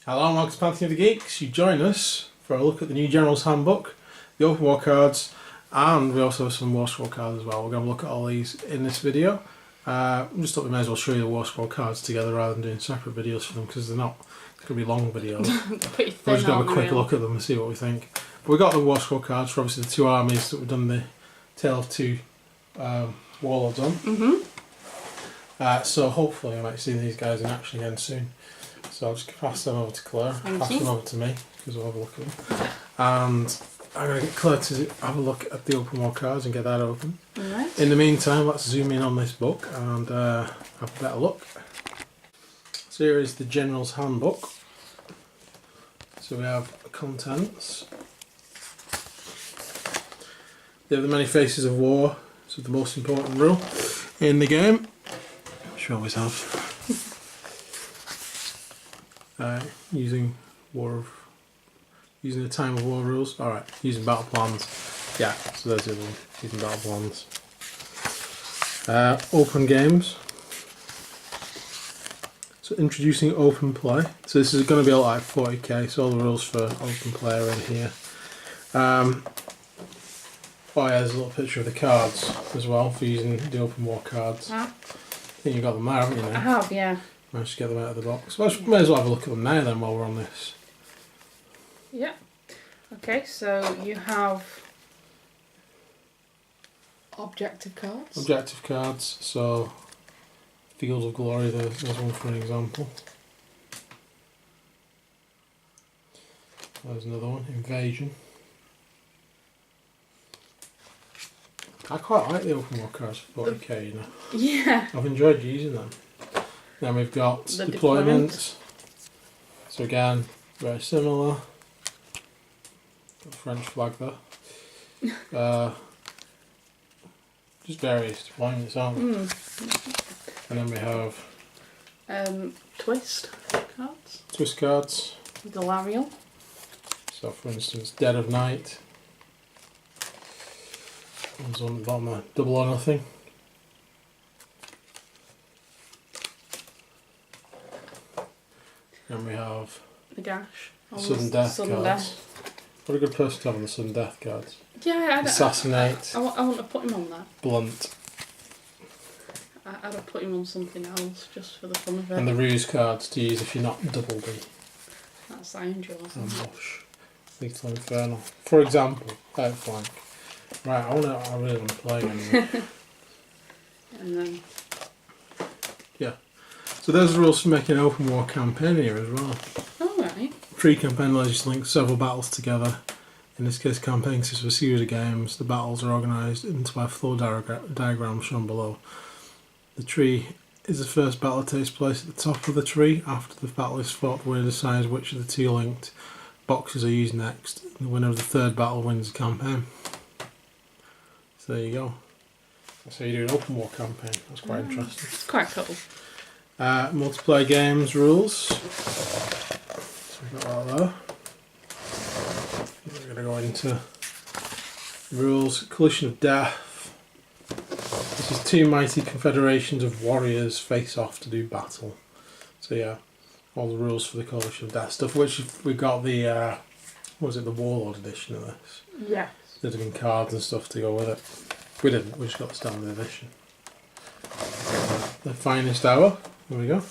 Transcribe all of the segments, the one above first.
Hello and welcome to Potg of the Geeks. You join us for a look at the new General's Handbook, the open war cards, and we also have some war scroll cards as well. We're going to look at all these in this video. Just thought we may as well show you the war scroll cards together rather than doing separate videos for them because they're not. It's going to be long videos. Pretty thin, We're just going to have a quick look at them and see what we think. But we got the war scroll cards for obviously the two armies that we've done the Tale of Two Warlords on. So hopefully I might see these guys in action again soon. So I'll just pass them over to Claire, pass them over to me, because we'll have a look at them. And I'm going to get Claire to have a look at the open war cards and get that open. Alright. In the meantime, let's zoom in on this book and have a better look. So here is the General's Handbook. So we have the contents. They have the many faces of war, so the most important rule in the game, which we always have. Using the time of war rules. Alright, using battle plans. Yeah, so there's the other one. Using battle plans. Open games. So introducing open play. So this is going to be like 40k, so all the rules for open play are in here. Oh yeah, there's a little picture of the cards as well for using the open war cards. I think you got them there, haven't you now? I have, yeah. Managed to get them out of the box. Well, I may as well have a look at them now then while we're on this. Yeah. Okay, so you have objective cards. Objective cards, so Fields of Glory, there's one for an example. There's another one, Invasion. I quite like the open war cards for 40k, you know. Yeah. I've enjoyed using them. Then we've got The deployments. So again, very similar. Got the French flag there. Just various deployments, aren't they? And then we have twist cards. twist cards. Delarial. So for instance, Dead of Night. One's on the bottom there. Double or Nothing. And we have The gash. Sudden Death Sudden cards. Death. What a good person to have on the Sudden Death cards. Yeah, Assassinate. I want to put him on that. Blunt. I'd have put him on something else just for the fun of it. And the Ruse cards to use if you're not double D. That's ironjawz. Ambush. Lethal Infernal. For example, outflank. Right, I really want to play again. And then So there's the rules for making an open war campaign here as well. alright. Pre-campaign allows you to link several battles together. In this case, campaign consists of a series of games. The battles are organised into a flow diagram shown below. The tree is the first battle that takes place at the top of the tree. After the battle is fought, the winner decides which of the two linked boxes are used next. The winner of the third battle wins the campaign. So there you go. That's how you do an open war campaign. That's quite interesting. It's quite cool. Multiplayer games rules. So we've got that there. We're going to go into rules. Collision of Death. This is two mighty confederations of warriors face off to do battle. So yeah, all the rules for the Collision of Death stuff, which we got the, what was it, the Warlord edition of this. Yes. There'd have been cards and stuff to go with it. We didn't, we just got the standard edition. The Finest Hour. There we go.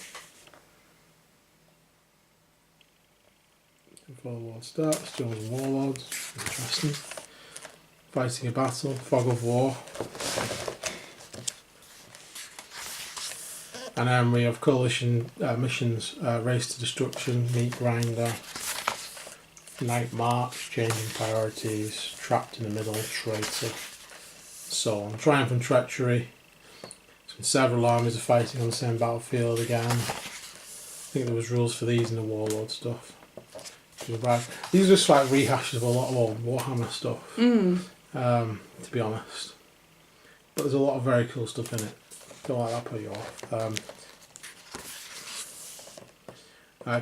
Before the war starts, Jones and Warlords. Interesting. Fighting a Battle. Fog of War. And then we have Coalition missions. Race to Destruction. Meat Grinder. Night March. Changing Priorities. Trapped in the Middle. Traitor. So on. Triumph and Treachery. Several armies are fighting on the same battlefield again. I think there was rules for these in the Warlord stuff. These are just like rehashes of a lot of old Warhammer stuff, to be honest. But there's a lot of very cool stuff in it. Don't let that put you off.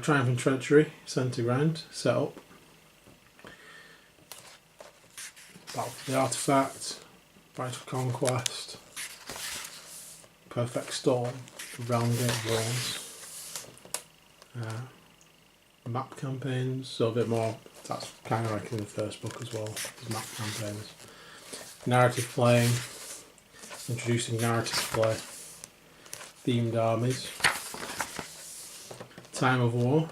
Triumph and Treachery, Centre Ground, set up. Battle for the Artifact, Fight for Conquest. Perfect Storm, Realm Gate Wars, map campaigns, so a bit more. That's kind of like in the first book as well. Map campaigns, narrative playing, introducing narrative play, themed armies, time of war.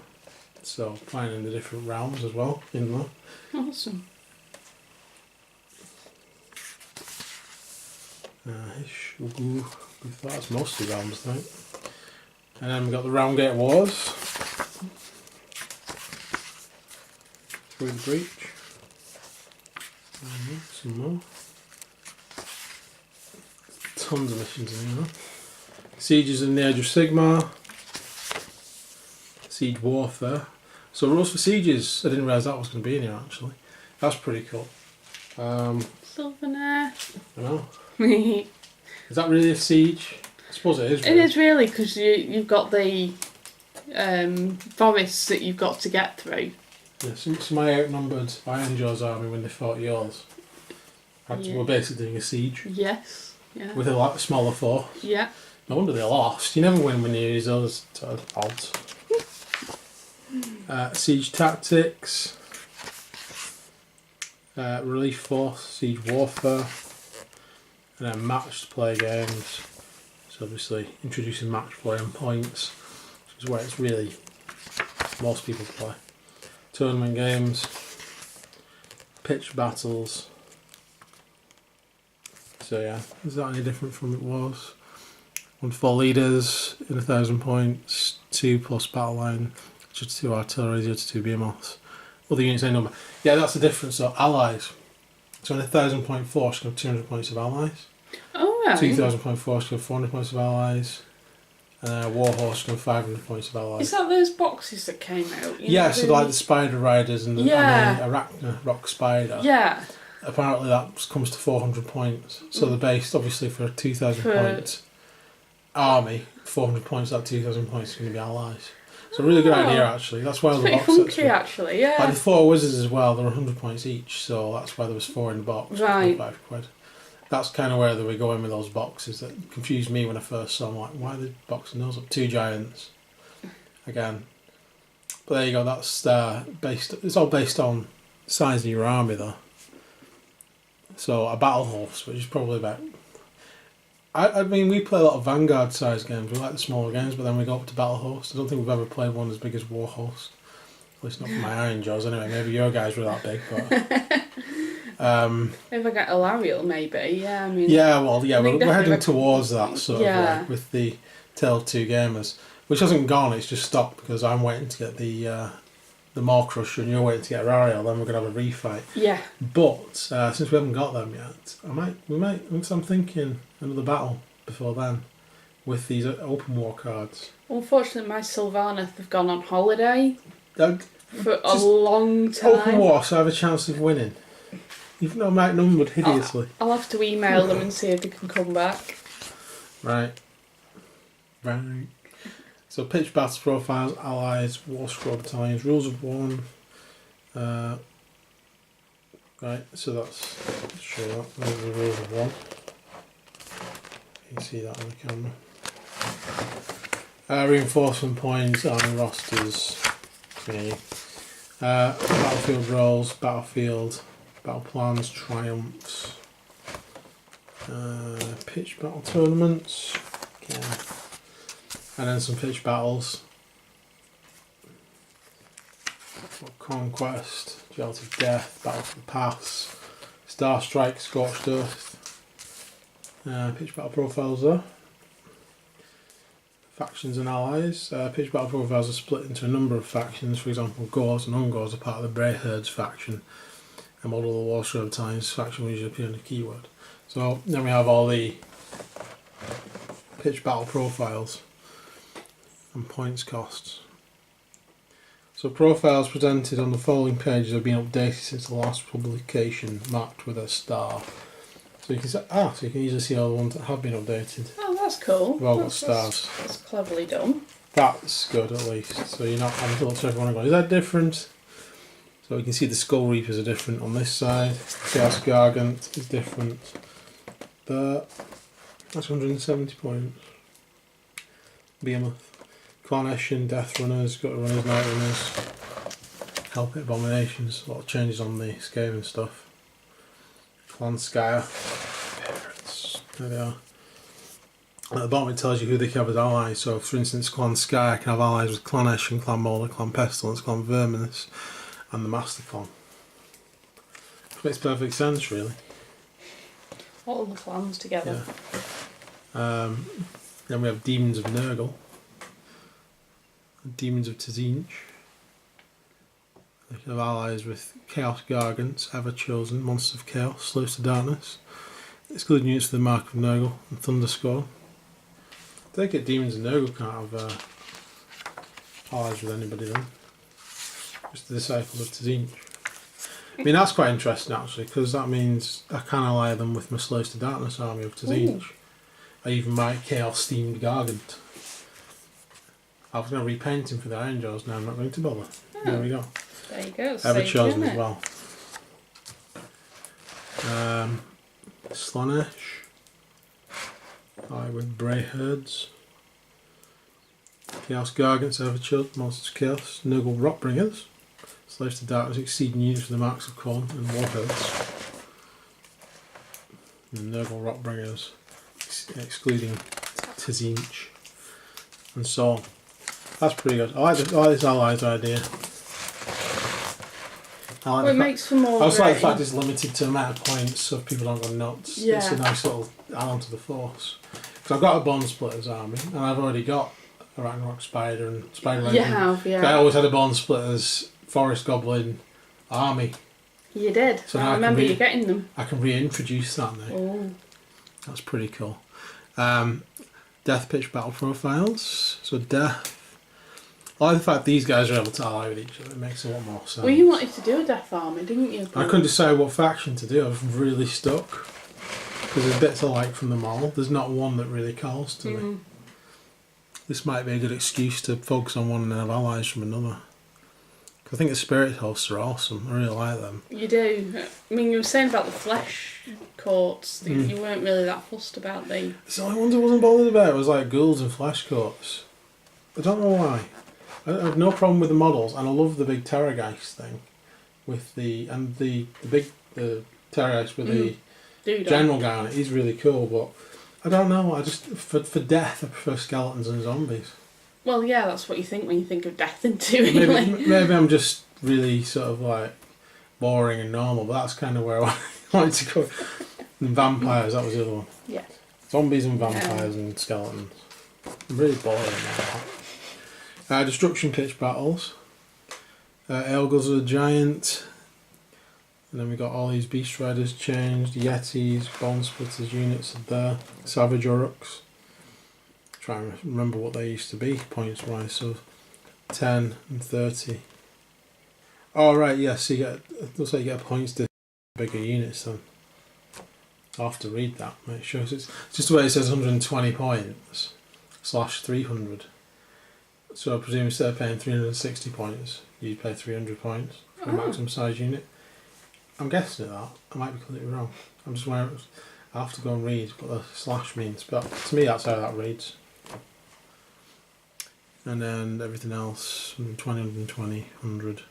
So playing in the different realms as well in there. Awesome. That's mostly realms, I think. And then we've got the Roundgate Wars. Through the Breach. Some more. Tons of missions in here. Sieges in the Age of Sigmar. Siege Warfare. So rules for sieges. I didn't realise that was going to be in here actually. That's pretty cool. Sylvaneth. I know. It Is that really a siege? I suppose it is. Really. is really, because you've got the forests that you've got to get through. Yeah, so my outnumbered ironjawz army when they fought yours. We're basically doing a siege. Yes. Yeah. With a lot smaller force. Yeah. No wonder they lost. You never win when you use those odds. Siege tactics. Relief force. Siege warfare. And then matched play games. So obviously introducing match play and points, which is where it's really most people play. Tournament games. Pitch battles. So yeah, is that any different from it was? 1 to 4 leaders in 1,000 points, 2 plus battle line, just 2 artillery, 0 to 2 behemoths. Other units, same number. Yeah, that's the difference. So allies. So in 1,000 point force, you have 200 points of allies. Oh right. 2,000 point force, you have 400 points of allies. And then a warhorse, you have 500 points of allies. Is that those boxes that came out? Yeah, so like the spider riders and the arachna rock spider. Yeah. Apparently that comes to 400 points. So they're based obviously for a 2,000 point army. 400 points, that 2,000 points is going to be allies. So a really good idea actually. That's why all the Pretty box sets funky were, actually, yeah. like the 4 wizards as well, they're 100 points each, so that's why there was 4 in the box. Right. £5. That's kind of where they were going with those boxes. That confused me when I first saw them. Like, why are they boxing those up? 2 giants. Again. But there you go, that's based. It's all based on size of your army though. So a battle horse, which is probably about. I mean, we play a lot of Vanguard size games. We like the smaller games, but then we go up to battle horse. I don't think we've ever played one as big as war horse. At least not for my ironjawz anyway. Maybe your guys were that big, but. If I get a Lariel, maybe, yeah. I mean, yeah, well, yeah, we're heading definitely towards that sort of way with the Tale of Two Gamers, which hasn't gone. It's just stopped because I'm waiting to get the Maw Crusher and you're waiting to get Rariel. Then we're gonna have a refight. Yeah. But since we haven't got them yet, we might. I'm thinking another battle before then with these open war cards. Unfortunately, my Sylvaneth have gone on holiday for a Just long time. Open war, so I have a chance of winning. You've not outnumbered hideously. I'll have to email them and see if they can come back. Right. So pitch battle profiles, allies, war scroll battalions, rules of one. Right, so let's show that. Those are the rules of one. You can see that on the camera. Reinforcement points, army rosters. Okay. Battlefield roles, battlefield. Battle plans, triumphs, pitch battle tournaments, okay. And then some pitch battles, conquest, Gelt of Death, Battle for the Pass, Star Strike, Scorched Earth, pitch battle profiles there. Factions and allies. Pitch battle profiles are split into a number of factions. For example, Gors and Ungors are part of the Brayherds faction. A model of the Warsaw Times faction will usually appear in the keyword. So then we have all the pitch battle profiles and points costs. So profiles presented on the following pages have been updated since the last publication, marked with a star. So you can say, so you can easily see all the ones that have been updated. Oh, that's cool. They've all got stars. That's cleverly done. That's good at least. So you're not having to look to everyone and go, is that different? So you can see the Skull Reapers are different on this side. Chaos Gargant is different. But that's 170 points. Behemoth. Coronation, Death Runners, Gutter Runners, Night Runners. Helpit Abominations, a lot of changes on the Skaven stuff. Clan Skyer, favourites, there they are. At the bottom it tells you who they can have as allies, so for instance Clan Skyer can have allies with Clan Eshin, Clan Molar, Clan Pestilence, Clan Verminous and the Master Clan. Which makes perfect sense really. All the clans together. Yeah. Then we have Demons of Nurgle, Demons of Tzinch. They can have allies with Chaos Gargants, Ever Chosen, Monsters of Chaos, Slaves to Darkness, excluding units for the Mark of Nurgle and Thunderscorn. I take it Demons of Nurgle can't have allies with anybody then. Just the Disciples of Tzinch. I mean that's quite interesting actually, because that means I can ally them with my Slaves to Darkness army of Tzinch. I even my Chaos themed Gargant. I was going to repaint him for the ironjawz, now I'm not going to bother. Oh. There we go. There you go. Ever Chosen as well. Slaanesh. With Bray Herds. Chaos Gargants, Ever Chosen, Monsters of Chaos, Nurgle Rockbringers. Slaves to Darkness, exceeding units for the Marks of Corn and Warherds. And Nurgle Rockbringers, excluding Tzinch. And so on. That's pretty good. I like this allies idea. Well, it makes for more. I also like the fact it's limited to amount of points, so if people don't go nuts, Yeah. it's a nice little add-on to the force. Because I've got a Bone Splitters army, and I've already got a Ragnarok Spider and Spider Legend. You have, yeah. I always had a Bone Splitters Forest Goblin army. You did. So I now remember you getting them. I can reintroduce that now. Oh. That's pretty cool. Death Pitch Battle Profiles. So Death. I like the fact these guys are able to ally with each other. It makes a lot more sense. Well, you wanted to do a death army, didn't you? I couldn't decide what faction to do. I was really stuck. Because there's bits I like from them all. There's not one that really calls to me. This might be a good excuse to focus on one and then have allies from another. I think the Spirit Hosts are awesome. I really like them. You do. I mean, you were saying about the flesh courts that you weren't really that fussed about. It's the only ones I wasn't bothered about. It was like ghouls and flesh courts. I don't know why. I have no problem with the models, and I love the big Terrorgeist thing, with the Terrorgeist with the general guy on it. He's really cool, but I don't know. I just for death, I prefer skeletons and zombies. Well, yeah, that's what you think when you think of death in two. Maybe I'm just really sort of like boring and normal, but that's kind of where I wanted to go. And vampires, that was the other one. Yeah. Zombies and vampires and skeletons. I'm really boring now. Destruction Pitch Battles. Eorgul's a Giant. And then we got all these Beast Riders changed. Yetis, Bone Splitters units are there. Savage Uruks. Try and remember what they used to be points wise. So 10 and 30. Oh right, yes. So it looks like you get points to bigger units then. I'll have to read that. It shows it's just the way it says 120 points / 300. So I presume instead of paying 360 points, you'd pay 300 points for a maximum size unit. I'm guessing at that. I might be completely wrong. I'm just where I'll have to go and read what the slash means. But to me, that's how that reads. And then everything else, 120, 120, 100.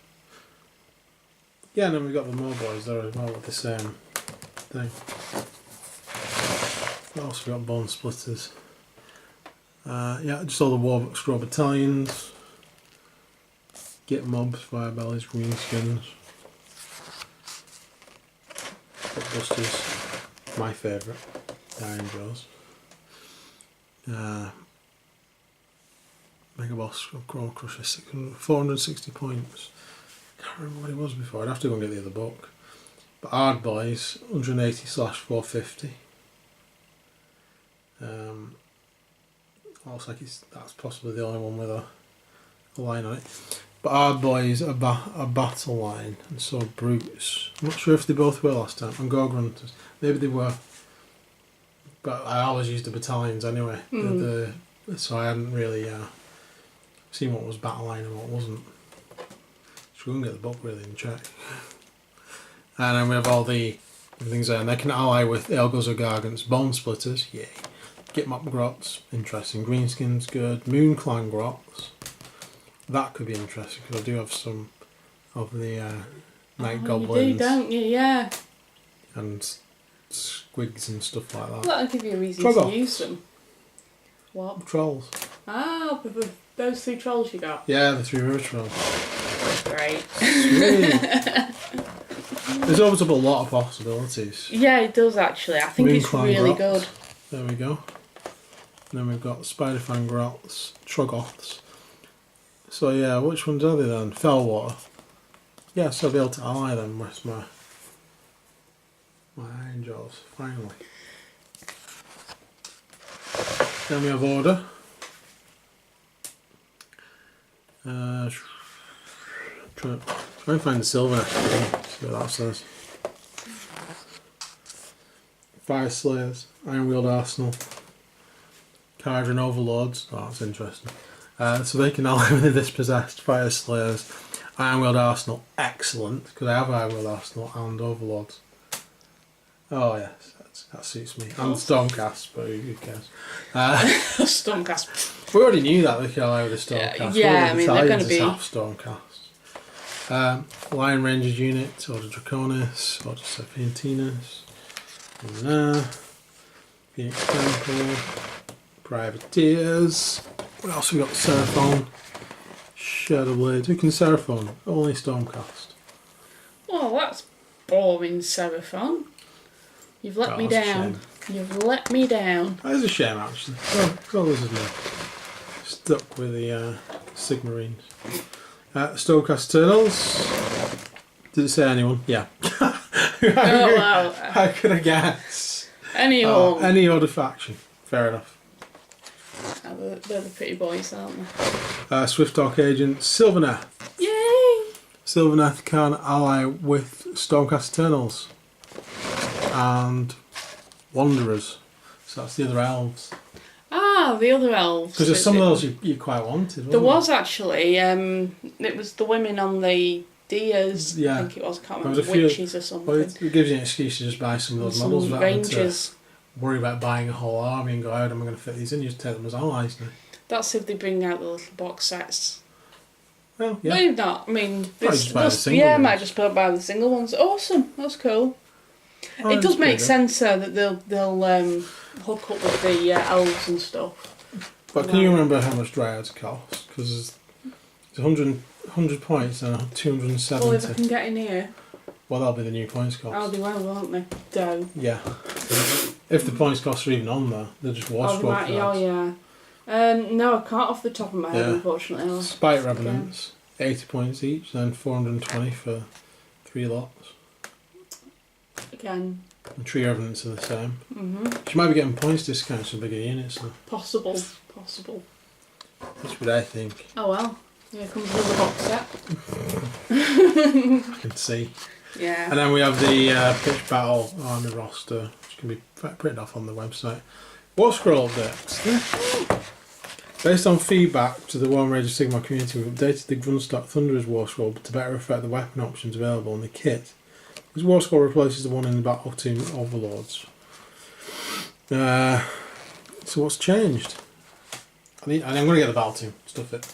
Yeah, and then we've got the more boys there as well with the same thing. What else we got? Bone Splitters. Yeah, just all the War Scroll Battalions. Git Mobs, Fire Bellies, Greenskins. Busters, my favourite. ironjawz. Mega Boss Crawl Crusher, 460 points. Can't remember what it was before. I'd have to go and get the other book. But Hard Boys, 180 / 450. Looks like that's possibly the only one with a line on it. But Hard Boys are a battle line, and so are Brutes. I'm not sure if they both were last time. And Gorg Hunters. Maybe they were. But I always used the battalions anyway. So I hadn't really seen what was battle line and what wasn't. Should go and get the book really and check. And then we have all the things there. And they can ally with Eorgul's or Gargants, Bone Splitters, yay. Gitmop Grots, interesting. Greenskins, good. Moon Clan Grots. That could be interesting because I do have some of the night You goblins. do, don't you? Yeah. And squigs and stuff like that. That'll give you a reason Troggoths. to use them. What? Trolls. Ah, those 3 trolls you got. Yeah, the 3 river trolls. Great. Sweet. There's opens up a lot of possibilities. Yeah, it does actually. I think it's Moonclimb really grots. good. There we go. And then we've got spiderfang grots, troggoths. So yeah, which ones are they then? Fellwater. Yeah, so I'll be able to ally them with my ironjawz, finally. Then we have order. Try and find the sylvaneth. See what that says. Fire Slayers, Ironwield Arsenal, Cardron Overlords. Oh, that's interesting. So they can ally with the dispossessed Fire Slayers, Ironwield Arsenal. Excellent, because I have Ironwield Arsenal and Overlords. Oh yes, that suits me. And Stormcast, but who cares? Stormcast. We already knew that they could ally with the Stormcast. Yeah, I mean they're going to be half Stormcast. Lion Rangers unit, Order Draconis, Order Serpentinus, Phoenix Temple, Privateers. What else we got? Seraphon, Shadowblade. Who can Seraphon? Only Stormcast. Oh, that's boring, Seraphon. You've let me down. You've let me down. That is a shame, actually. Well, this is me. Stuck with the Sigmarines. Stormcast Eternals. Did it say anyone? Yeah. Oh, wow. How could I guess? Anyone. Any other faction. Fair enough. Oh, they're the pretty boys, aren't they? Swift Talk Agent Sylvaneth. Yay! Sylvaneth can ally with Stormcast Eternals and Wanderers. So that's the other elves. Ah, the other elves. Because there's some of those you quite wanted. There was actually. It was the women on the Deers. Yeah. I think it was. I can't There was remember. a few- Witches or something. Well, it gives you an excuse to just buy some of those Some models. Without having to Rangers. worry about buying a whole army and go, how am I going to fit these in? You just take them as allies now. That's if they bring out the little box sets. Well, yeah. Maybe not. I mean, Probably just buy the single yeah, I ones. might just buy the single ones. Awesome. That's cool. Oh, It that's does make pretty good. sense that they'll hook up with the elves and stuff. But can you remember how much Dryads cost? Because it's 100 points and 270. Well, if I can get in here, Well, that'll be the new points cost. I'll be well, won't they? Dough. Yeah. If the points costs are even on there, they're just war Oh, they squad might, oh, cards. yeah. No, I can't off the top of my head, Yeah. unfortunately. No. Spite Revenants, 80 points each, then 420 for 3 lots. Again. And 3 Revenants are the same. Mm-hmm. She might be getting points discounts for bigger units though. Possible. That's what I think. Oh well. Here comes another box set. I can see. Yeah. And then we have the Pitch Battle Army roster, which can be printed off on the website. War Scroll updates. Based on feedback to the Warm Rage of Sigmar community, we've updated the Grunstock Thunderers War Scroll to better reflect the weapon options available in the kit. This War Scroll replaces the one in the Battle Team Overlords. So what's changed? I'm going to get the Battle Team, stuff it.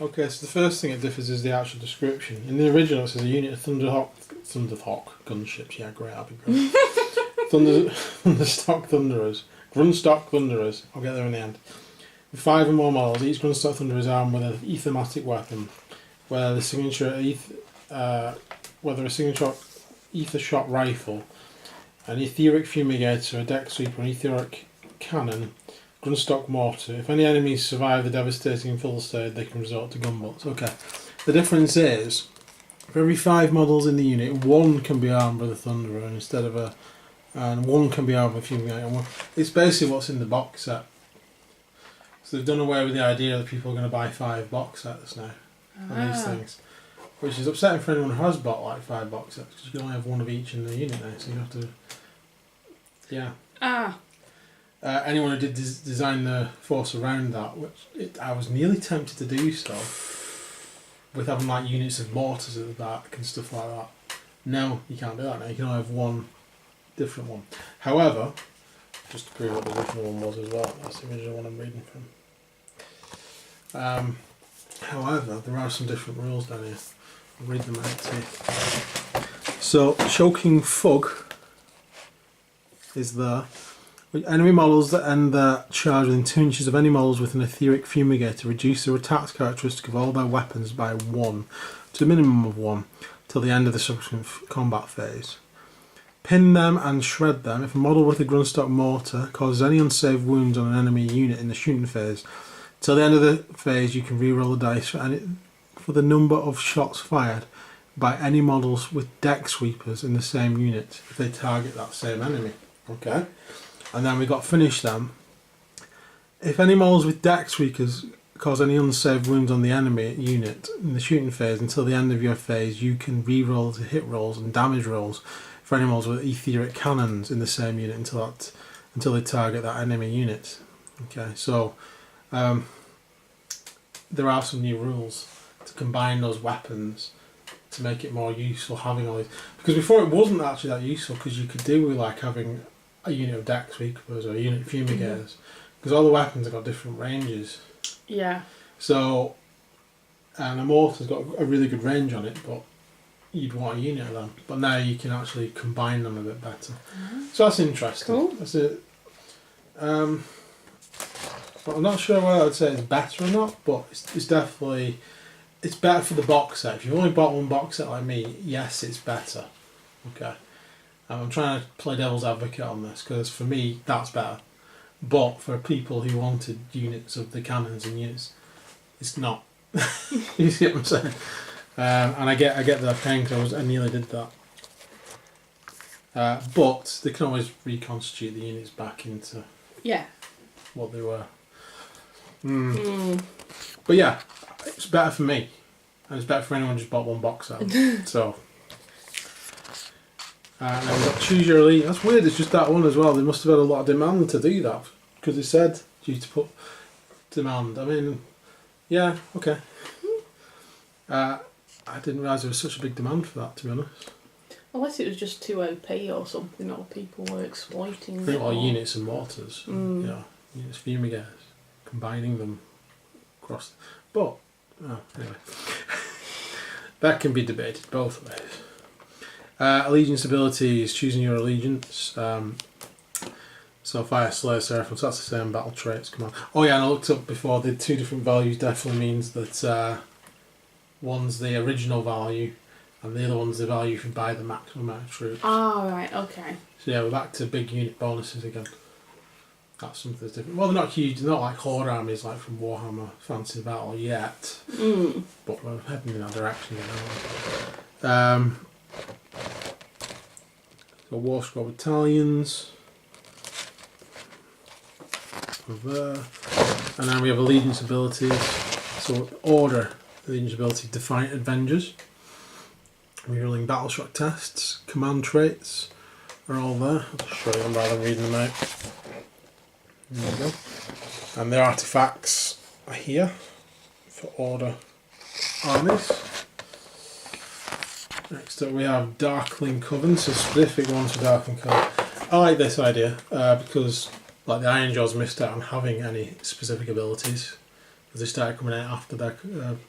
Okay, so the first thing it differs is the actual description. In the original it says a unit of Thunderhawk gunships. Yeah, great, that'd be great. Thunderstock Thunderers. Grunstock Thunderers. I'll get there in the end. With 5 or more models, each Grunstock Thunderer is armed with an ethematic weapon, whether a signature ether shot rifle, an etheric fumigator, a deck sweeper, an etheric cannon, Grunstock mortar. If any enemies survive the devastating full stage, they can resort to gunbutts. Okay. The difference is, for every 5 models in the unit, 1 can be armed with a Thunderer instead of and 1 can be armed with a fumigator. It's basically what's in the box set. So they've done away with the idea that people are going to buy 5 box sets now on these things, which is upsetting for anyone who has bought like 5 box sets because you can only have 1 of each in the unit now, so you have to. Yeah. Anyone who did design the force around that, which I was nearly tempted to do so, with having like units of mortars at the back and stuff like that. No, you can't do that now. You can only have 1 different one. However, just to prove what the different one was as well, that's the original one I'm reading from. However, there are some different rules down here. I'll read them out to you. So, choking fug is there. Enemy models that end their charge within 2 inches of any models with an etheric fumigator reduce the attack characteristic of all their weapons by 1 to a minimum of 1 till the end of the subsequent combat phase. Pin them and shred them. If a model with a Grunstock mortar causes any unsaved wounds on an enemy unit in the shooting phase, till the end of the phase you can re-roll the dice for the number of shots fired by any models with deck sweepers in the same unit if they target that same enemy. Okay? And then we got finish them. If any models with deck sweepers cause any unsaved wounds on the enemy unit in the shooting phase until the end of your phase, you can re-roll the hit rolls and damage rolls for any models with etheric cannons in the same unit until they target that enemy unit. Okay, so there are some new rules to combine those weapons to make it more useful having all these. Because before it wasn't actually that useful because you could do with like having a unit of deck sweepers or a unit of fumigators because all the weapons have got different ranges. Yeah. So, and a mortar's got a really good range on it, but you'd want a unit of them. But now you can actually combine them a bit better. So that's interesting. Cool. That's it. But I'm not sure whether I'd say it's better or not, but it's definitely it's better for the box set. If you've only bought one box set like me, yes, it's better. Okay. I'm trying to play devil's advocate on this because for me that's better. But for people who wanted units of the cannons and units, it's not. You see what I'm saying? And I get that pain because I nearly did that. But they can always reconstitute the units back into what they were. But yeah, it's better for me, and it's better for anyone who just bought one box set. So. And then we've got Choose Your Elite. That's weird, it's just that one as well. They must have had a lot of demand to do that because they said due to put demand. I mean, yeah, okay. I didn't realise there was such a big demand for that, to be honest. Unless it was just too OP or something, or people were exploiting it. Or units and mortars, yeah, units fumigators, combining them across. But, anyway. That can be debated both ways. Allegiance abilities, choosing your allegiance. So Fire, Slayer, Seraphim, so that's the same battle traits. Come on. Oh yeah, and I looked up before, the 2 different values definitely means that one's the original value and the other one's the value you can buy the maximum amount of troops. Oh, right, okay. So yeah, we're back to big unit bonuses again. That's something that's different. Well, they're not huge, they're not like Horde armies like from Warhammer Fantasy Battle yet. But we're heading in that direction now. So War Squad battalions over there. And then we have allegiance abilities. So order allegiance ability, Defiant Avengers. Rerolling battle shock tests, command traits are all there. I'll just show you them rather than reading them out. There we go. And their artifacts are here for order armies. Next up we have Darkling Coven, so specific ones for Darkling Coven. I like this idea because like the ironjawz missed out on having any specific abilities because they started coming out after their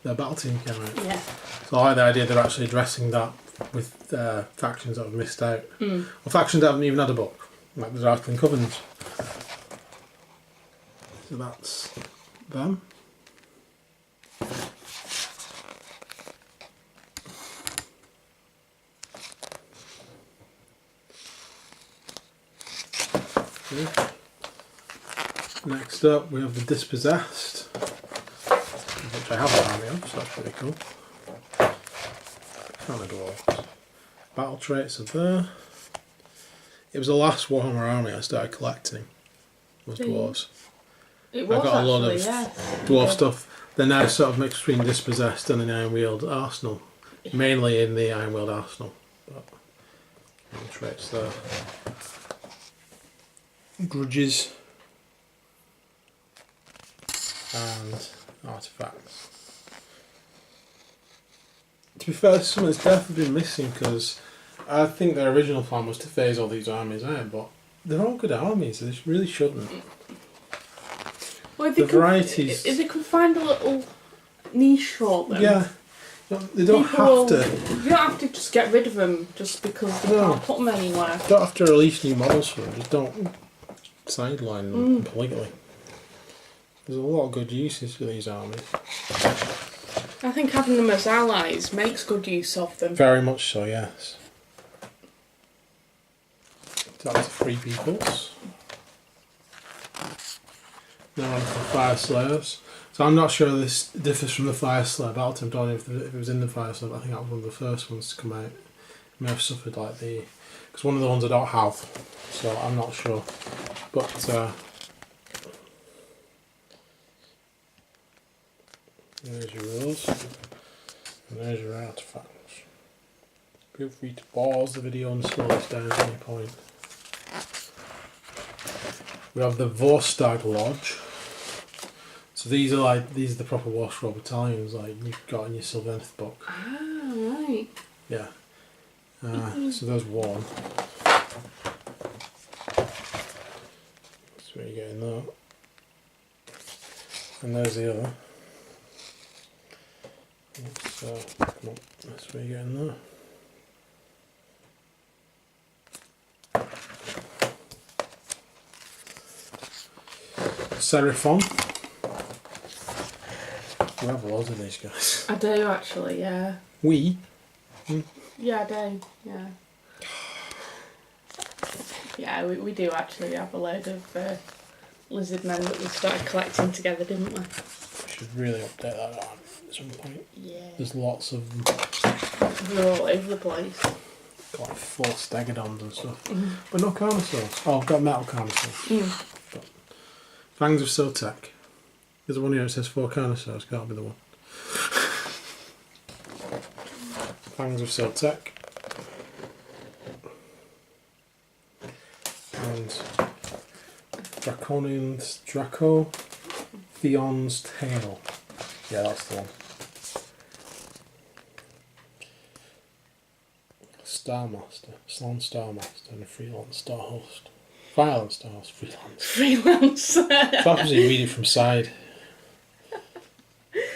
battle team came out. Yeah. So I like the idea they're actually addressing that with factions that have missed out. Or factions that haven't even had a book, like the Darkling Covens. So that's them. Next up we have the Dispossessed, which I have an army of, so that's pretty cool. Kind of dwarves. Battle traits are there. It was the last Warhammer army I started collecting, was dwarves. It was I got a lot of dwarf stuff. They're now sort of mixed between Dispossessed and an Ironweald arsenal. Mainly in the Ironweald arsenal. But traits there. Grudges and artifacts. To be fair, something that's definitely been missing because I think their original plan was to phase all these armies out, but they're all good armies, they really shouldn't. Well, if the varieties. If they could find a little niche for them. Yeah. They don't have to. You don't have to just get rid of them just because they can't put them anywhere. You don't have to release new models for them. Just don't sideline them completely. There's a lot of good uses for these armies. I think having them as allies makes good use of them. Very much so, yes. That's 3 peoples. Now on to the Fire Slayers. So I'm not sure this differs from the Fire Slayer battle team. I don't know if it was in the Fire Slayer, but I think that was one of the first ones to come out. It may have suffered like the... Because one of the ones I don't have, so I'm not sure. But there's your rules, and there's your artifacts. Feel free to pause the video and slow this down at any point. We have the Vorstag Lodge. So these are the proper Warscroll battalions like you've got in your Sylvaneth book. Ah, right. Yeah. So there's one. That's where you're getting that. And there's the other. So, come on, that's where you're getting that. Seraphon. We have loads of these guys. I do actually, yeah. We? Yeah, I do, yeah. Yeah, we do actually have a load of lizard men that we started collecting together, didn't we? We should really update that at some point. Yeah. There's lots of them. They're all over the place. Got like 4 stegodons and stuff. But no carnosaurs. Oh, I've got metal carnosaurs. But Fangs of Siltek. There's one here that says 4 carnosaurs, can't be the one. Fangs of Siltek. And Draco Theon's Tail. Yeah, that's the one. Starmaster, Slan Starmaster, and a Freelance Starhost. Violent Starhost, Freelance. Freelance. So happens you read it from side.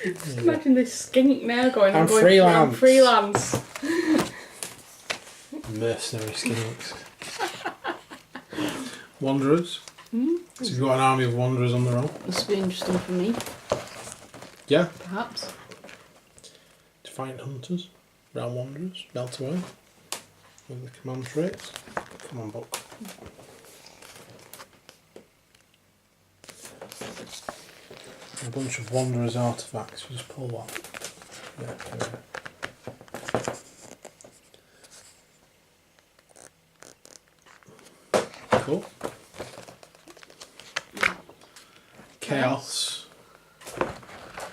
Just imagine this skink now going, I'm going freelance. I'm freelance. Mercenary skinks. Wanderers. So you've got an army of Wanderers on the roll. This would be interesting for me, Yeah. perhaps. Defiant Hunters. Realm Wanderers. Melt away. And the command traits. Come on, book. A bunch of Wanderers artifacts. You just pull that. Yeah, okay. Cool. Chaos.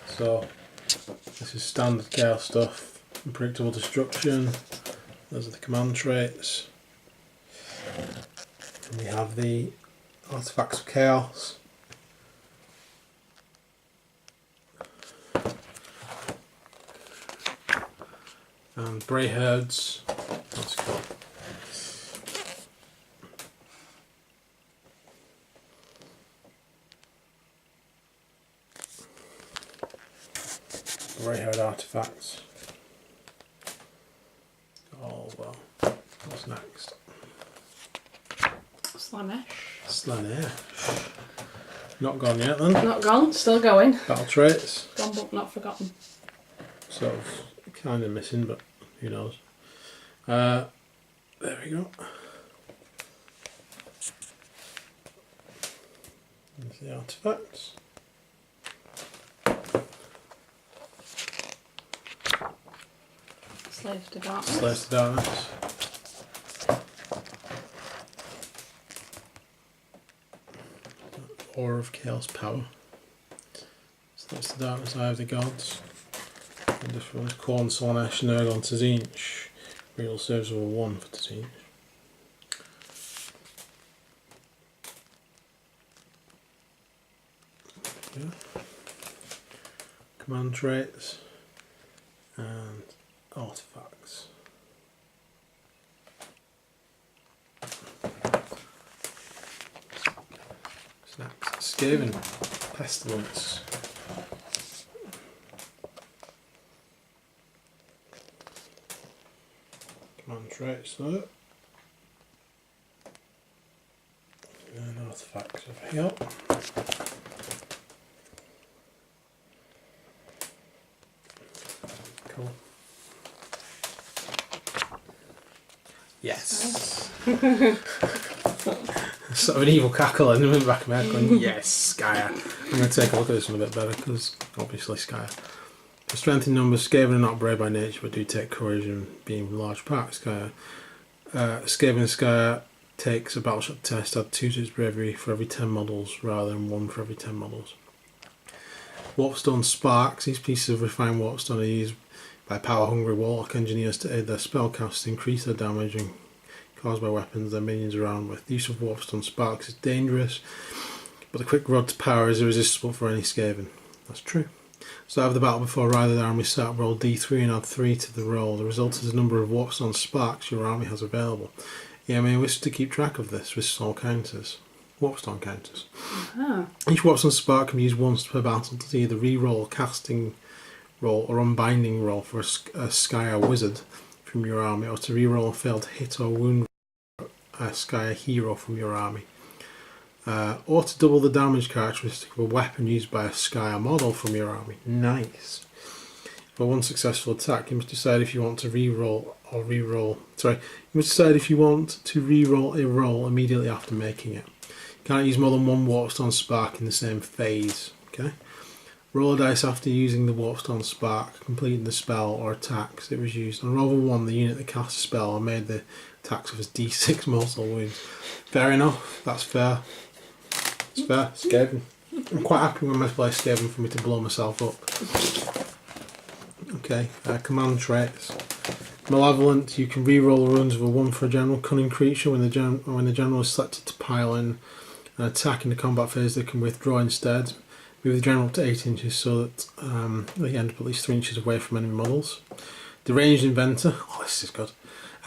So this is standard chaos stuff. Unpredictable destruction. Those are the command traits. And we have the artifacts of chaos. And Bray Herds. That's cool. Bray Herd artifacts. Oh well. What's next? Slanesh. Slanesh. Not gone yet then. Not gone, still going. Battle traits. Gone but not forgotten. Sort of kind of missing, but who knows. There we go. There's the artifacts. Slaves to darkness. Slaves to Darkness. Aura of Chaos Power. Slaves to Darkness, Eye of the Gods. And this one is Khorne, Slanesh, Nurgle, Tzinch. Real serves over 1 for Tzinch. Yeah. Command traits and artifacts. Snaps. Skaven. Pestilence. Command traits there. And artifacts over here. Cool. Yes. Sort of an evil cackle in the back of my head going, yes, Skyer. I'm going to take a look at this one a bit better because obviously Skyer. For strength in numbers, Skaven are not brave by nature but do take courage in being large packs. Skyer. Skaven Skyer takes a battleship test, add 2 to its bravery for every 10 models rather than 1 for every 10 models. Warpstone Sparks. These pieces of refined warpstone are used by power-hungry warlock engineers to aid their spellcasts, increase their damage and caused by weapons their minions are armed with. The use of warpstone sparks is dangerous, but the quick rod to power is irresistible for any Skaven. That's true. Start of the battle before either the army start, roll d3 and add 3 to the roll. The result is the number of warpstone sparks your army has available. You may wish to keep track of this with small counters. Warpstone counters. Each warpstone spark can be used once per battle to either re-roll, casting roll or unbinding roll for a Skyer wizard from your army, or to re-roll a failed hit or wound a Skyer hero from your army, or to double the damage characteristic of a weapon used by a Skyer model from your army. Nice. For one successful attack, you must decide if you want to re-roll or re-roll. Sorry, you must decide if you want to re-roll a roll immediately after making it. You can't use more than one warpstone spark in the same phase. Okay. Roll a dice after using the warpstone spark, completing the spell or attacks it was used. On roll of 1, the unit that cast a spell or made the attack suffers d6 mortal wounds. Fair enough. That's fair. It's fair. Skaven. I'm quite happy when I play Skaven for me to blow myself up. Okay. Command traits. Malevolent. You can re-roll the runes of a 1 for a general cunning creature. When the general is selected to pile in an attack in the combat phase, they can withdraw instead. Move the general up to 8 inches so that they end up at least 3 inches away from enemy models. Deranged Inventor. Oh, this is good.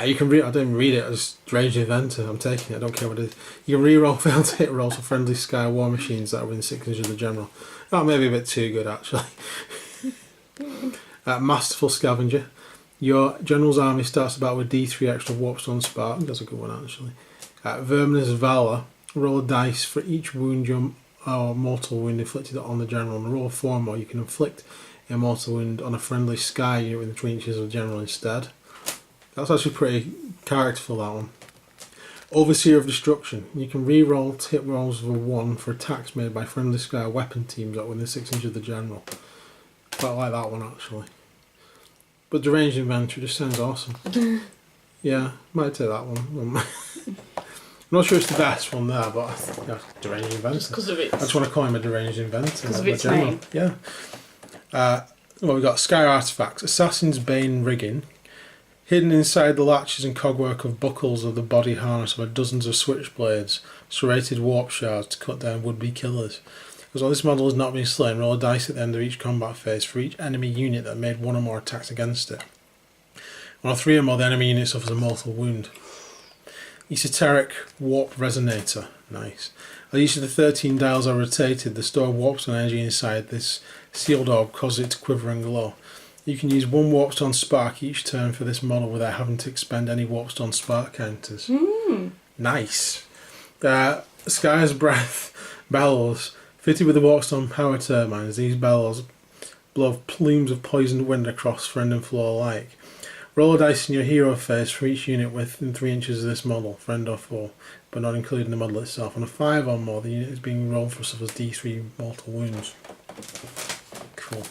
You can I don't read it as Deranged Inventor. I'm taking it. I don't care what it is. You can re-roll failed hit rolls for friendly Skyer war machines that are within 6 inches of the general. That may be a bit too good, actually. Masterful Scavenger. Your general's army starts about with d3 extra warpstone spark. That's a good one, actually. Verminous Valor. Roll a dice for each wound or mortal wound inflicted on the general. On a roll of 4 or more, you can inflict a mortal wound on a friendly Skyer unit within 3 inches of the general instead. That's actually pretty characterful, that one. Overseer of Destruction. You can re-roll hit rolls of a 1 for attacks made by friendly Skyer weapon teams that within 6 inches of the general. Quite like that one, actually. But Deranged Inventor just sounds awesome. Yeah, might take that one. I'm not sure it's the best one there, but yeah, Deranged Inventor. Just because of it. I just want to call him a Deranged Inventor. Because of its name. Yeah. Well, we've got Skyer Artifacts. Assassin's Bane Rigging. Hidden inside the latches and cogwork of buckles of the body harness are dozens of switchblades, serrated warp shards to cut down would-be killers. As well, this model has not been slain, roll a dice at the end of each combat phase for each enemy unit that made 1 or more attacks against it. On a 3 or more, the enemy unit suffers a mortal wound. Esoteric Warp Resonator. Nice. As each of the 13 dials are rotated, the store of warpstone energy inside this sealed orb causes it to quiver and glow. You can use 1 warpstone spark each turn for this model without having to expend any warpstone spark counters. Nice. Sky's Breath Bellows. Fitted with the warpstone power turbines, these bellows blow plumes of poisoned wind across friend and foe alike. Roll a dice in your hero phase for each unit within 3 inches of this model, friend or foe, but not including the model itself. On a 5 or more, the unit is being rolled for suffers d3 mortal wounds. Cool.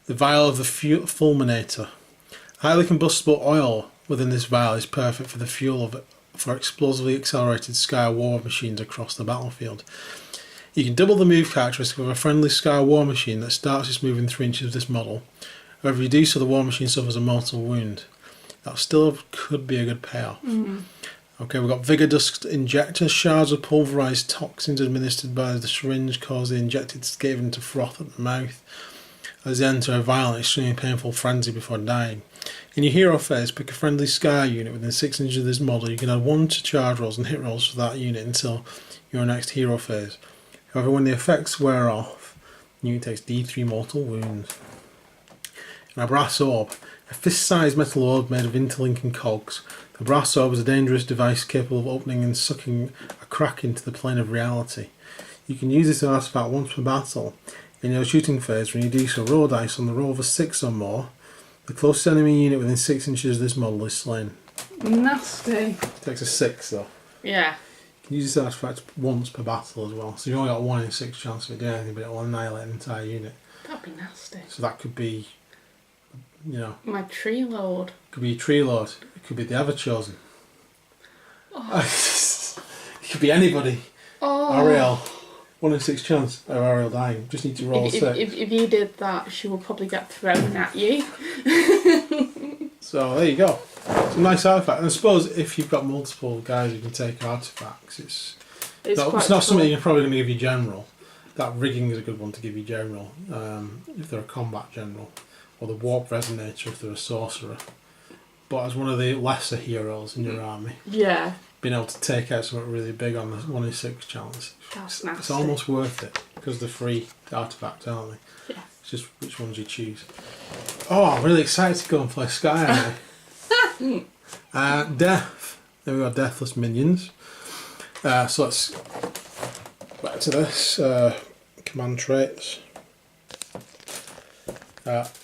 The Vial of the Fulminator. Highly combustible oil within this vial is perfect for the fuel for explosively accelerated Skyer war machines across the battlefield. You can double the move characteristic of a friendly Skyer war machine that starts its move in 3 inches of this model. However, you do so, the war machine suffers a mortal wound. That still could be a good payoff. Okay, we've got Vigor Dust Injector. Shards of pulverised toxins administered by the syringe cause the injected Skaven to froth at the mouth as they enter a violent, extremely painful frenzy before dying. In your hero phase, pick a friendly Skyer unit within 6 inches of this model. You can add 1 to charge rolls and hit rolls for that unit until your next hero phase. However, when the effects wear off, the unit takes d3 mortal wounds. and a brass orb. A fist-sized metal orb made of interlinking cogs. The brass orb is a dangerous device capable of opening and sucking a crack into the plane of reality. You can use this artifact once per battle. In your shooting phase, when you do so, roll dice on the roll of a 6 or more. The closest enemy unit within 6 inches of this model is slain. Nasty. It takes a 6 though. Yeah. You can use this artifact once per battle as well. So you've only got 1 in 6 chance of it doing anything, but it will annihilate an entire unit. That'd be nasty. So that could be, you know... My tree lord. Could be a tree lord. It could be the Ever Chosen. Oh. It could be anybody. Oh. Ariel. 1 in 6 chance of Ariel dying. Just need to roll 6. If you did that, she will probably get thrown at you. So there you go. It's a nice artifact. And I suppose if you've got multiple guys who can take artifacts, it's not cool. something you're probably going to give your general. That rigging is a good one to give your general, if they're a combat general. Or the warp resonator if they're a sorcerer. But as one of the lesser heroes in your army, yeah, being able to take out something really big on the 1 in 6 chance, that's nasty. it's almost worth it because they're free artifacts, aren't they? Yeah. It's just which ones you choose. Oh, I'm really excited to go and play Sky. Death. There we go, deathless minions. So let's back to this. Command traits.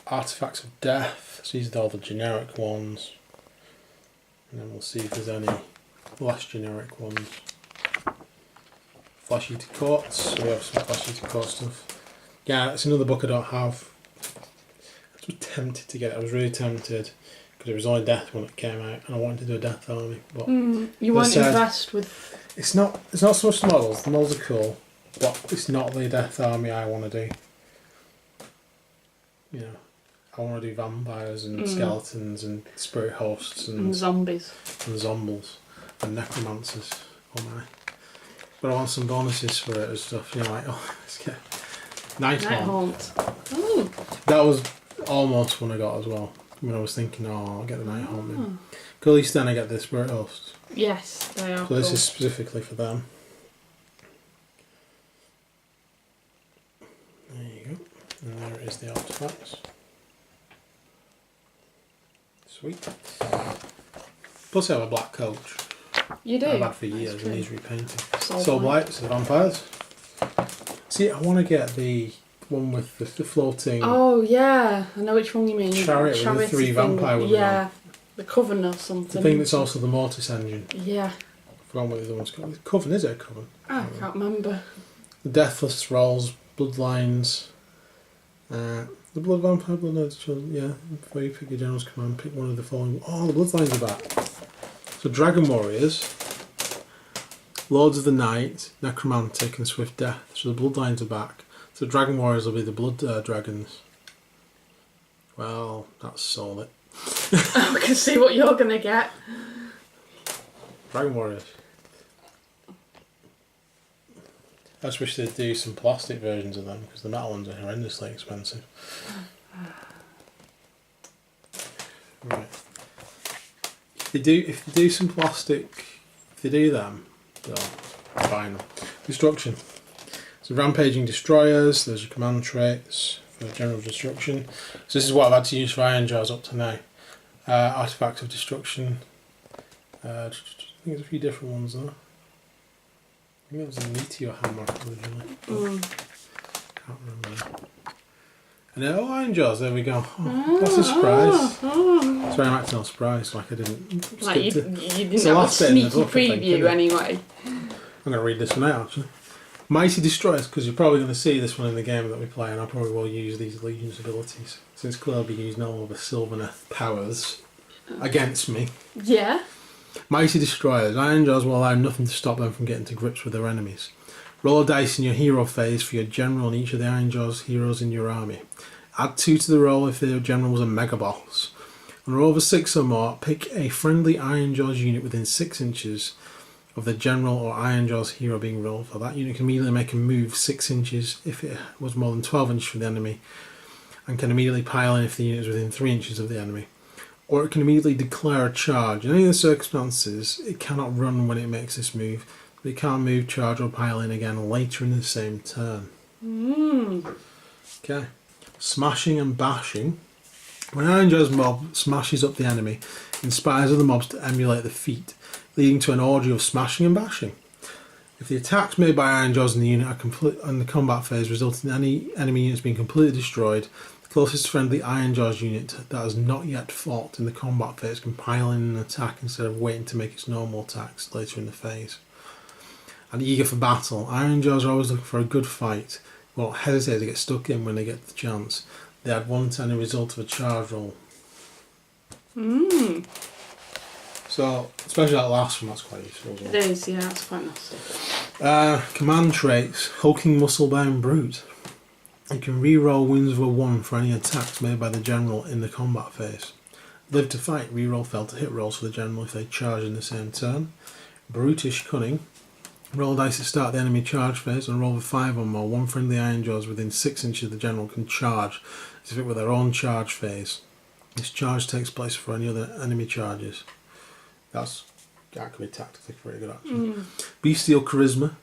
Artifacts of death. So these are all the generic ones. And then we'll see if there's any less generic ones. Flash eater coats. So we have some flash eater coat stuff. Yeah, it's another book I don't have. I was tempted to get it. I was really tempted because it was only death when it came out, and I wanted to do a death army. But you weren't impressed with. It's not so much the models. The models are cool, but it's not the death army I want to do. You know, I want to do vampires and skeletons and spirit hosts and zombies and zombies and necromancers. Oh my! But I want some bonuses for it and stuff. You know, like let's get Night Haunt. Ooh. That was almost one I got as well. When I was thinking, I'll get the Night Haunt in. At least then I get the spirit hosts. Yes, they are. So this is specifically for them. There you go. And there it is, the artifacts. Sweet. Plus I have a black coach. You do? I've had for years and he's repainted. Soul Blights, the vampires. See, I want to get the one with the floating... Oh yeah, I know which one you mean. Chariot with the 3 vampire women yeah, the Coven or something. The thing that's also the Mortis engine. Yeah. I forgot what the other one's called. Coven, is it a Coven? I can't remember. The Deathless Rolls, Bloodlines, the Blood Vampire, Blood Nodes, yeah. Before you pick your general's command, pick one of the following. Oh, the Bloodlines are back. So Dragon Warriors, Lords of the Night, Necromantic, and Swift Death. So the Bloodlines are back. So Dragon Warriors will be the Blood Dragons. Well, that's solid. I can see what you're gonna get. Dragon Warriors. I just wish they'd do some plastic versions of them because the metal ones are horrendously expensive. Right. If they do some plastic, if they do them, they'll fine. Destruction. So rampaging destroyers. There's your command traits for general destruction. So this is what I've had to use for ironjawz up to now. Artifacts of destruction. I think there's a few different ones though. I think it was a meteor hammer originally. Can't remember. And then, ironjawz, there we go. Oh, that's a surprise. Sorry, I'm acting all surprised, like I didn't. Like you didn't have a sneaky preview anyway. I'm going to read this one out actually. Mighty Destroyers, because you're probably going to see this one in the game that we play, and I probably will use these Legion's abilities. Since clearly I'll be using all of the sylvaneth powers against me. Yeah. Mighty Destroyers. Ironjawz will allow nothing to stop them from getting to grips with their enemies. Roll a dice in your hero phase for your general and each of the ironjawz heroes in your army. Add 2 to the roll if their general was a mega boss. On a roll of a 6 or more, pick a friendly ironjawz unit within 6 inches of the general or ironjawz hero being rolled for. That unit can immediately make a move 6 inches if it was more than 12 inches from the enemy, and can immediately pile in if the unit is within 3 inches of the enemy. Or it can immediately declare a charge. In any of the circumstances, it cannot run when it makes this move, but it can't move, charge, or pile in again later in the same turn. Okay. Smashing and bashing. When ironjawz mob smashes up the enemy, it inspires other mobs to emulate the feat, leading to an orgy of smashing and bashing. If the attacks made by ironjawz in the unit are complete in the combat phase result in any enemy units being completely destroyed, the closest friendly ironjawz unit that has not yet fought in the combat phase can pile in an attack instead of waiting to make its normal attacks later in the phase. And eager for battle, ironjawz are always looking for a good fight. Won't hesitate to get stuck in when they get the chance. They add 1 to any result of a charge roll. So, especially that last one, that's quite useful as well. It is, yeah, that's quite nasty. Command traits. Hulking muscle-bound brute. You can re-roll wounds of a 1 for any attacks made by the general in the combat phase. Live to fight. Re-roll fail to hit rolls for the general if they charge in the same turn. Brutish cunning. Roll dice to start the enemy charge phase and roll with 5 or more. 1 friendly ironjawz within 6 inches of the general can charge as if it were their own charge phase. This charge takes place for any other enemy charges. That could be tactically pretty good actually. Bestial charisma.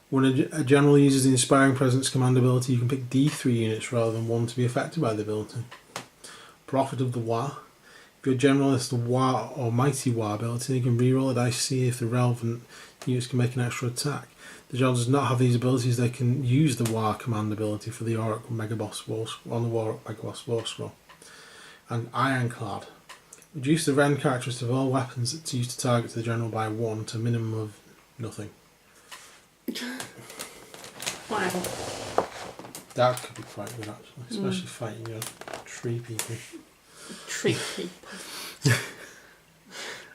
When a general uses the inspiring presence command ability, you can pick D3 units rather than 1 to be affected by the ability. Prophet of the Wa. If your general has the Wa or Mighty Wa ability, you can reroll a dice to see if the relevant units can make an extra attack. The general does not have these abilities, they can use the Wa command ability for the Auric Megaboss War on the Auric Megaboss War Scroll. And Ironclad. Reduce the Ren characteristic of all weapons that's used to target the general by 1 to a minimum of nothing. Wow. That could be quite good actually, especially fighting your tree people. Tree people.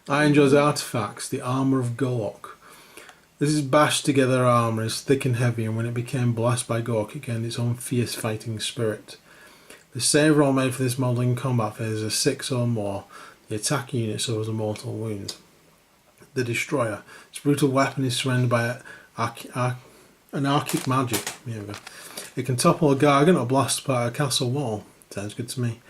Ironjawz artifacts, the armour of Gork. This is bashed together armour, is thick and heavy, and when it became blessed by Gork it gained its own fierce fighting spirit. The save roll made for this model in combat phase is a 6 or more. The attacking unit suffers a mortal wound. The Destroyer. Its brutal weapon is surrounded by anarchic magic. Here we go. It can topple a gargant or blast apart a castle wall. Sounds good to me.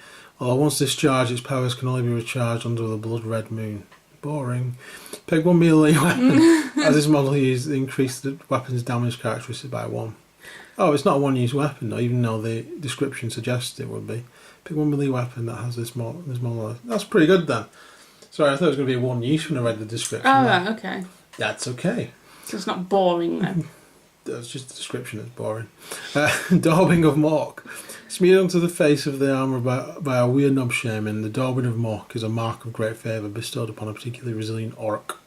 Although once discharged, its powers can only be recharged under the blood red moon. Boring. Pick 1 melee weapon. As this model used, increase the weapon's damage characteristic by 1. Oh, it's not a one-use weapon, though, even though the description suggests it would be. Pick 1 melee weapon that has this model. That's pretty good then. Sorry, I thought it was going to be one use when I read the description. Oh, right, okay. That's okay. So it's not boring then. That's just the description that's boring. Daubing of Mork. Smeared onto the face of the armour by a weird knob shaman, the Daubing of Mork is a mark of great favour bestowed upon a particularly resilient orc.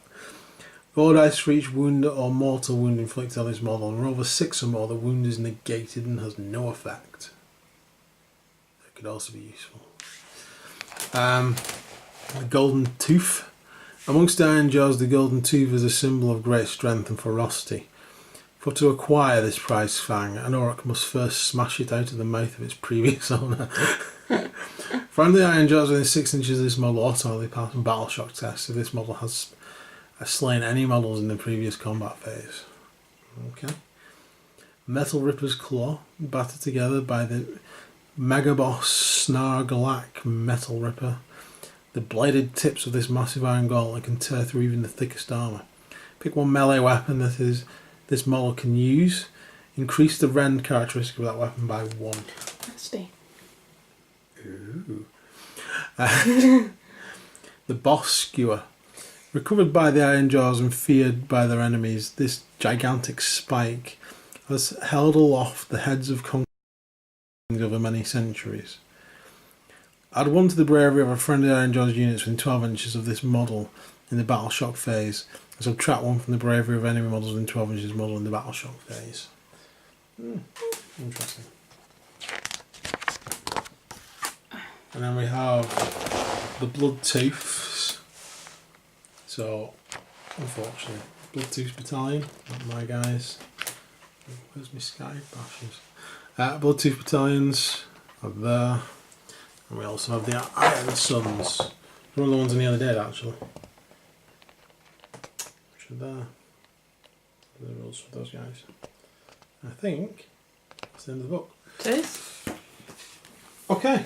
Roll dice for each wound or mortal wound inflicted on this model, and roll over 6 or more, the wound is negated and has no effect. That could also be useful. The Golden Tooth. Amongst ironjawz, the Golden Tooth is a symbol of great strength and ferocity. For to acquire this prized fang, an orc must first smash it out of the mouth of its previous owner. Friendly ironjawz within 6 inches of this model automatically pass battle shock tests if this model has slain any models in the previous combat phase. Okay. Metal Ripper's Claw, battered together by the Megaboss Snargalak Metal Ripper. The bladed tips of this massive iron gauntlet can tear through even the thickest armour. Pick 1 melee weapon that this model can use. Increase the rend characteristic of that weapon by 1. Nasty. Ooh. The Boss Skewer. Recovered by the ironjawz and feared by their enemies, this gigantic spike has held aloft the heads of conquerors over many centuries. Add 1 to the bravery of a friendly ironjawz units within 12 inches of this model in the battle shock phase, and subtract 1 from the bravery of enemy models within 12 inches of model in the battle shock phase. Interesting. And then we have the Bloodtooths. So, unfortunately, Bloodtooth Battalion, not my guys. Where's my sky bashes? Bloodtooth Battalions are there. And we also have the Iron Suns. One of the ones on the other day, actually. Which are there. The rules for those guys. I think that's the end of the book. It is. Okay.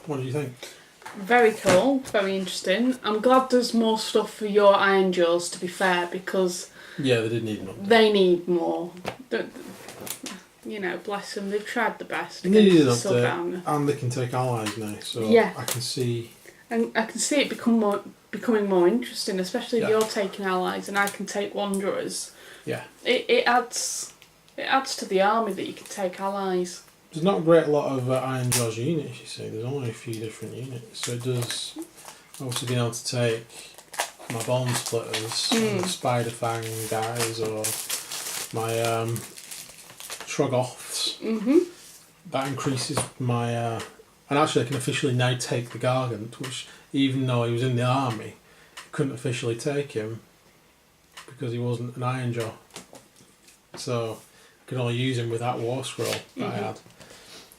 What do you think? Very cool, very interesting. I'm glad there's more stuff for your ironjawz, to be fair, because yeah, they did need more. They need more. you know, bless them, they've tried the best. They needed an against the update, and they can take allies now, so yeah. I can see... And I can see it becoming more interesting, especially if Yeah. you're taking allies and I can take wanderers. Yeah. It adds to the army that you can take allies. There's not a great lot of ironjawz units, you see. There's only a few different units, so it does... Obviously being able to take my bone splitters, and spider fang guys, or my Troggoths. That increases my... and actually I can officially now take the Gargant, which even though he was in the army, couldn't officially take him because he wasn't an Ironjaw. So I could only use him with that war scroll that I had.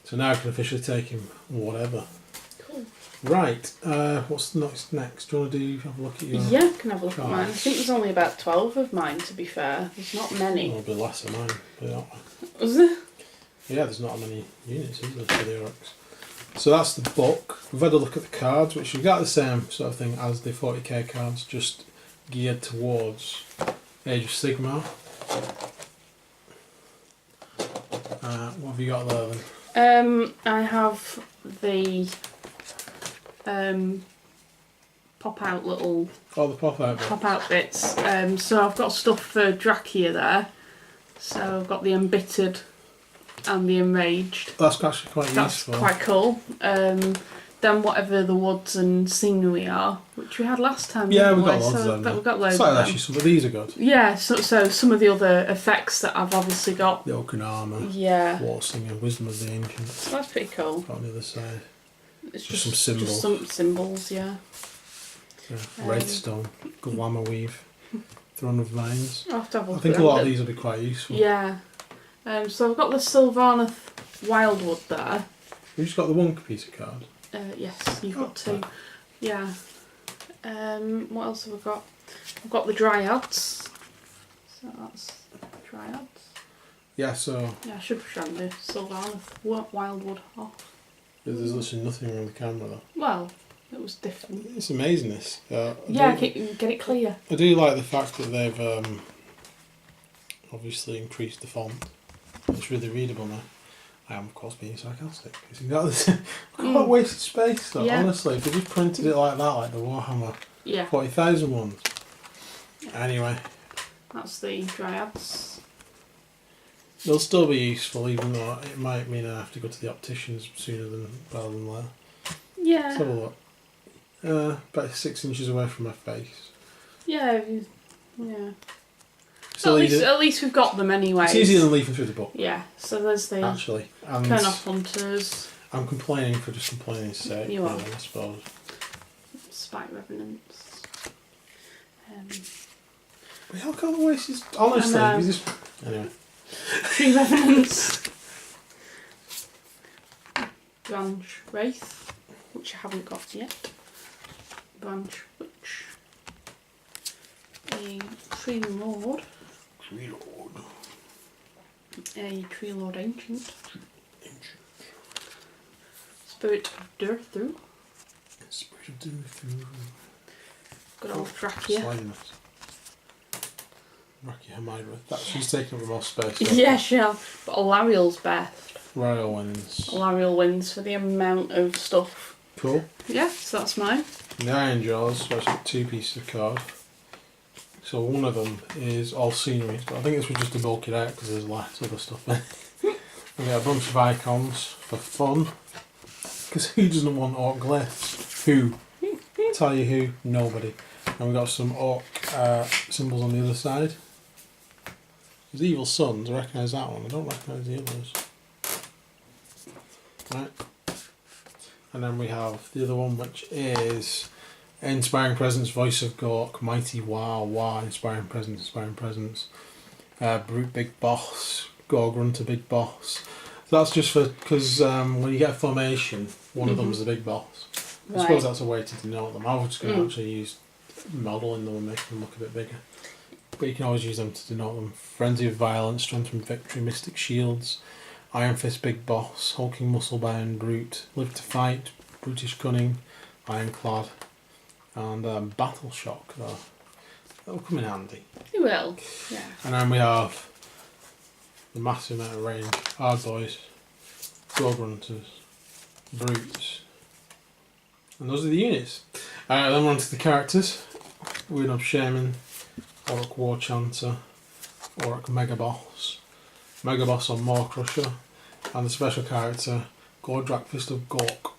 So now I can officially take him, whatever. Cool. Right, what's next? Do you want to have a look at your... Yeah, I can have a look at mine. I think there's only about 12 of mine, to be fair. There's not many. There'll be less of mine. But Was there? yeah, there's not many units, is there, for the orcs? So that's the book. We've had a look at the cards, which have got the same sort of thing as the 40k cards, just geared towards Age of Sigmar. What have you got there then? I have the pop out little Oh, the pop out bits. So I've got stuff for Drachia there. So I've got the embittered and the enraged. That's actually quite That's useful. quite cool. Then whatever the woods and scenery are, which we had last time. Yeah, didn't we've got we? loads so of them. We've got loads Sorry, of them. actually, some of these are good. Yeah, so some of the other effects that I've obviously got. The Oaken Armour, Yeah. War Singer, Wisdom of the Ancients. So that's pretty cool. On the other side. It's Just some symbols. Just some symbols, yeah. Yeah. Wraithstone, Glamour Weave, Throne of Vines. I'll have to have a I look think at a lot them. of these will be quite useful. Yeah. So I've got the Sylvaneth Wildwood there. You've just got the one piece of card. Yes, you've got two. Right. Yeah. What else have I got? I've got the Dryads. So that's Dryads. Yeah, so Yeah, I should have shown the Sylvaneth Wildwood off. there's literally nothing wrong with the camera though. Well, it was different. It's amazing this. Yeah, get it clear. I do like the fact that they've obviously increased the font. It's really readable now. I am of course being sarcastic. It's exactly the same. Look at that wasted space though, Yeah. honestly. If they just printed it like that, like the Warhammer Yeah. 40,000 ones. Anyway, That's the Dryads. they'll still be useful even though it might mean I have to go to the opticians rather than later. Yeah. Let's have a look. About 6 inches away from my face. Yeah. Yeah. So At least we've got them anyway. it's easier than leafing through the book, Yeah. So there's the actually. And Kernoth Hunters, I'm complaining for just complaining's sake, You are. really, I suppose. Spike Revenants. But look how the waist is. Honestly, I know. you just. Anyway. Tree Revenants. Branch Wraith, which I haven't got yet. Branch Witch. A Tree Lord. A Tree Lord Ancient. Spirit of Durthu. Spirit of Doom through. Good old Drachia. Slidiness. Rocky Hermida. She's taking up the most space. Yeah, she'll. But Alariel's best. Royal Winds. Alariel wins for the amount of stuff. Cool. Yeah, so that's mine. The Ironjawz, so I've got 2 pieces of card. So one of them is all scenery, but I think this was just to bulk it out because there's lots of other stuff in it. We got a bunch of icons for fun. Because who doesn't want orc glyphs? Who? Tell you who? Nobody. And we got some orc symbols on the other side. There's Evil Sons, I recognise that one. I don't recognise the others. Right. And then we have the other one, which is Inspiring Presence, Voice of Gork, Mighty Wah, Inspiring Presence, Brute Big Boss, Gorgrunter Big Boss. So that's just for, because when you get a formation, one of them's the big boss. I suppose that's a way to denote them. I was just going to actually use modelling them and making them look a bit bigger. But you can always use them to denote them. Frenzy of Violence, Strength and Victory, Mystic Shields, Iron Fist Big Boss, Hulking Musclebound Brute, Live to Fight, Brutish Cunning, Ironclad, and Battle Shock. That'll come in handy. It will, yeah. And then we have the massive amount of range. Hard boys, dog runters, brutes. And those are the units. Then we're on to the characters. We have Shaman, Orc War Chanter, Orc Megaboss, Megaboss on Maw Crusher, and the special character, Gordrak Fist of Gork.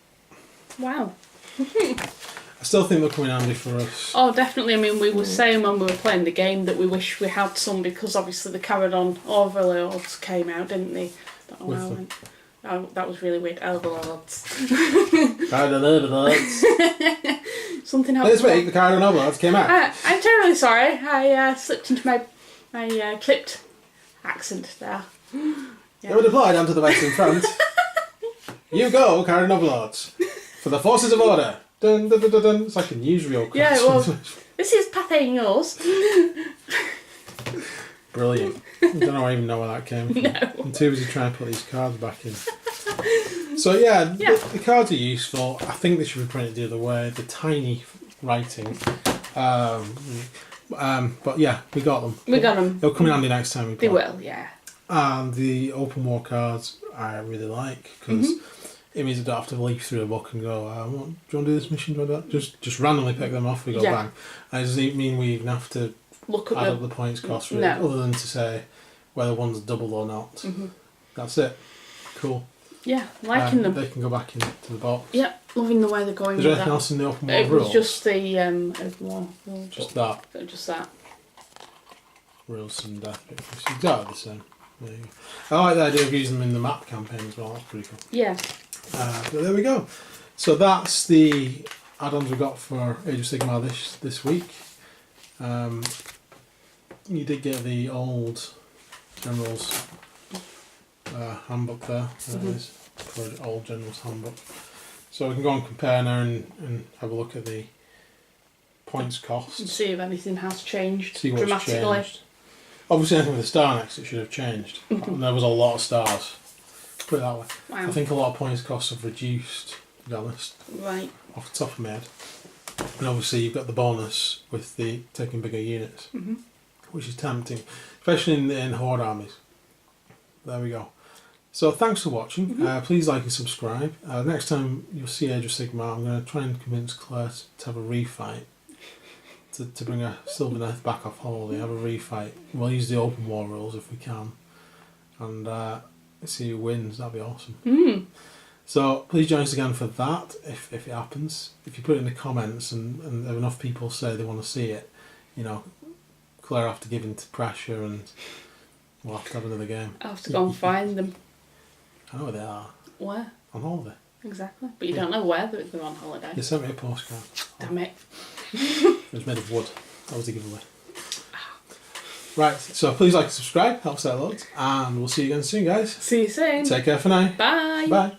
Wow. I still think they'll come in handy for us. Oh, definitely. I mean, we were saying when we were playing the game that we wish we had some because obviously the Caradon Overlords came out, didn't they? Don't know where I went. Oh, that was really weird. Overlords. Caradon Overlords. Something happened. This week, the Caradon Overlords came out. I'm terribly sorry. I slipped into my clipped accent there. They were deployed onto the Western Front. You go, Caradon Overlords. For the forces of order. Dun, dun, dun, dun, dun. It's like a newsreel. Yeah, well, this is Potg yours. Brilliant. I don't even know where that came from. No. I'm too busy trying to put these cards back in. So yeah, the cards are useful. I think they should be printed the other way. The tiny writing. But yeah, we got them. We got them. They'll come in handy next time we play. They will, yeah. And the open war cards I really like because it means I don't have to leaf through a book and go, do you want to do this mission? Do you want to do that? Just randomly pick them off, we go bang. And it doesn't mean we even have to look at add up the points cost for it, other than to say whether one's double or not. That's it. Cool. Yeah, liking them. They can go back into the box. Yeah, loving the way they're going. Is there anything else in the open war rules? It was just the open war rules. Just that. Just that. Rules and death. It's exactly the same. There you go. I like the idea of using them in the map campaign as well. That's pretty cool. Yeah. But there we go. So that's the add-ons we got for Age of Sigmar this week. You did get the old General's handbook there. There it is. For old General's handbook. So we can go and compare now and have a look at the points costs. And see if anything has changed See what's dramatically. changed. Obviously, anything with a star next, it should have changed. And there was a lot of stars. Put it that way. Wow. I think a lot of points costs have reduced, to be honest. Right. Off the top of my head. And obviously, you've got the bonus with the taking bigger units, which is tempting, especially in Horde armies. There we go. So, thanks for watching. Please like and subscribe. Next time you'll see Age of Sigmar, I'm going to try and convince Claire to have a refight. To bring a Sylvaneth back off holiday, have a refight. We'll use the open war rules if we can, and see who wins. That'd be awesome. So please join us again for that if it happens. If you put it in the comments and if enough people say they want to see it, Claire will have to give in to pressure and we'll have to have another game. I'll have to go and find them. I know where they are. Where? On holiday. Exactly. But you don't know where they're on holiday. They sent me a postcard. Damn it. It was made of wood. That was the giveaway. Right, so please like and subscribe, helps out loads, and we'll see you again soon, guys. See you soon. Take care for now. Bye. Bye.